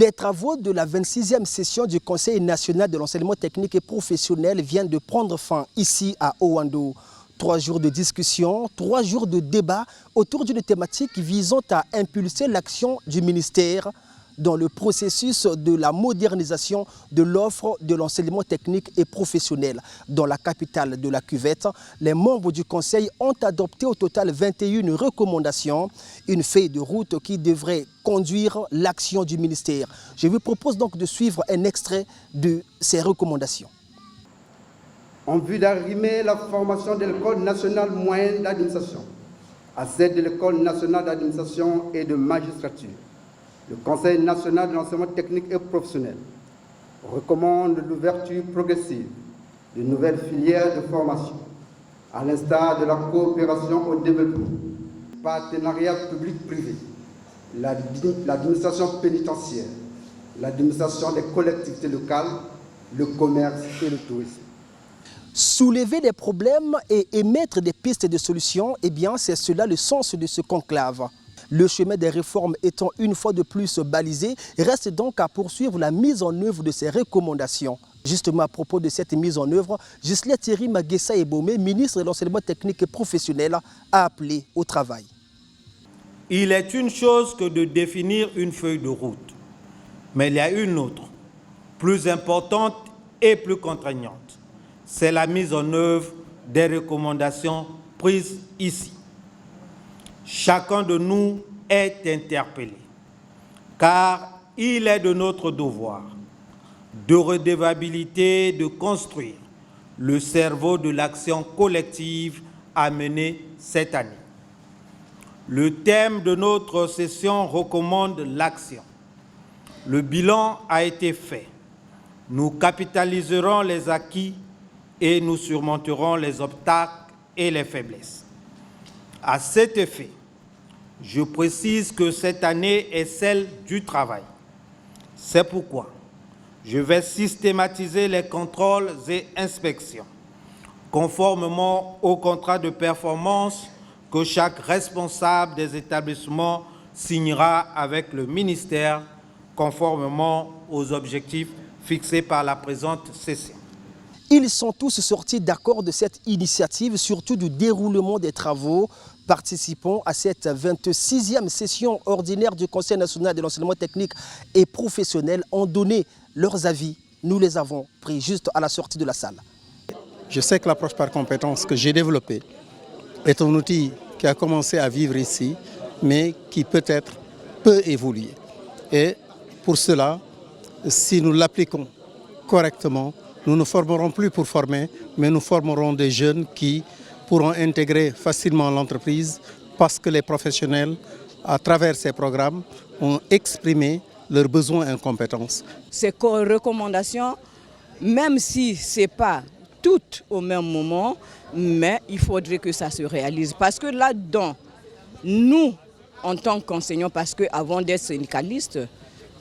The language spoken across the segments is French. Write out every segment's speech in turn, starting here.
Les travaux de la 26e session du Conseil national de l'enseignement technique et professionnel viennent de prendre fin ici à Owando. 3 jours de discussion, 3 jours de débat autour d'une thématique visant à impulser l'action du ministère dans le processus de la modernisation de l'offre de l'enseignement technique et professionnel. Dans la capitale de la cuvette, les membres du Conseil ont adopté au total 21 recommandations, une feuille de route qui devrait conduire l'action du ministère. Je vous propose donc de suivre un extrait de ces recommandations. En vue d'arrimer la formation de l'École nationale moyenne d'administration à celle de l'École nationale d'administration et de magistrature, le Conseil national de l'enseignement technique et professionnel recommande l'ouverture progressive de nouvelles filières de formation, à l'instar de la coopération au développement, le partenariat public-privé, l'administration pénitentiaire, l'administration des collectivités locales, le commerce et le tourisme. Soulever des problèmes et émettre des pistes de solutions, eh bien c'est cela le sens de ce conclave. Le chemin des réformes étant une fois de plus balisé, reste donc à poursuivre la mise en œuvre de ces recommandations. Justement à propos de cette mise en œuvre, Gisela Thierry Maguessa Ebomé, ministre de l'enseignement technique et professionnel, a appelé au travail. Il est une chose que de définir une feuille de route, mais il y a une autre, plus importante et plus contraignante. C'est la mise en œuvre des recommandations prises ici. Chacun de nous est interpellé, car il est de notre devoir de redevabilité de construire le cerveau de l'action collective à mener cette année. Le thème de notre session recommande l'action. Le bilan a été fait. Nous capitaliserons les acquis et nous surmonterons les obstacles et les faiblesses. À cet effet, je précise que cette année est celle du travail. C'est pourquoi je vais systématiser les contrôles et inspections, conformément au contrat de performance que chaque responsable des établissements signera avec le ministère, conformément aux objectifs fixés par la présente session. Ils sont tous sortis d'accord de cette initiative, surtout du déroulement des travaux. Participant à cette 26e session ordinaire du Conseil national de l'enseignement technique et professionnel ont donné leurs avis. Nous les avons pris juste à la sortie de la salle. Je sais que l'approche par compétences que j'ai développée est un outil qui a commencé à vivre ici, mais qui peut-être peut évoluer. Et pour cela, si nous l'appliquons correctement, nous ne formerons plus pour former, mais nous formerons des jeunes qui pourront intégrer facilement l'entreprise parce que les professionnels, à travers ces programmes, ont exprimé leurs besoins et compétences. Ces recommandations, même si ce n'est pas toutes au même moment, mais il faudrait que ça se réalise. Parce que là-dedans, nous, en tant qu'enseignants, parce qu'avant d'être syndicalistes,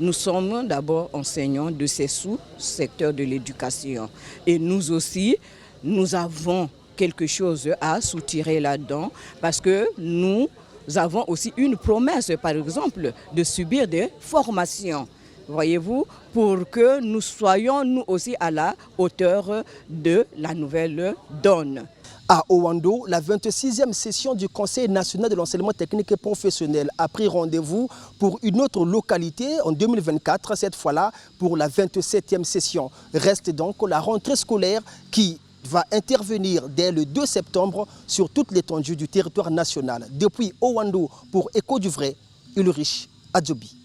nous sommes d'abord enseignants de ces sous-secteurs de l'éducation. Et nous aussi, nous avons quelque chose à soutirer là-dedans parce que nous avons aussi une promesse, par exemple, de subir des formations, voyez-vous, pour que nous soyons nous aussi à la hauteur de la nouvelle donne. À Owando, la 26e session du Conseil national de l'enseignement technique et professionnel a pris rendez-vous pour une autre localité en 2024, cette fois-là pour la 27e session. Reste donc la rentrée scolaire qui va intervenir dès le 2 septembre sur toute l'étendue du territoire national. Depuis Owando pour Écho du Vrai, Ulrich Adjobi.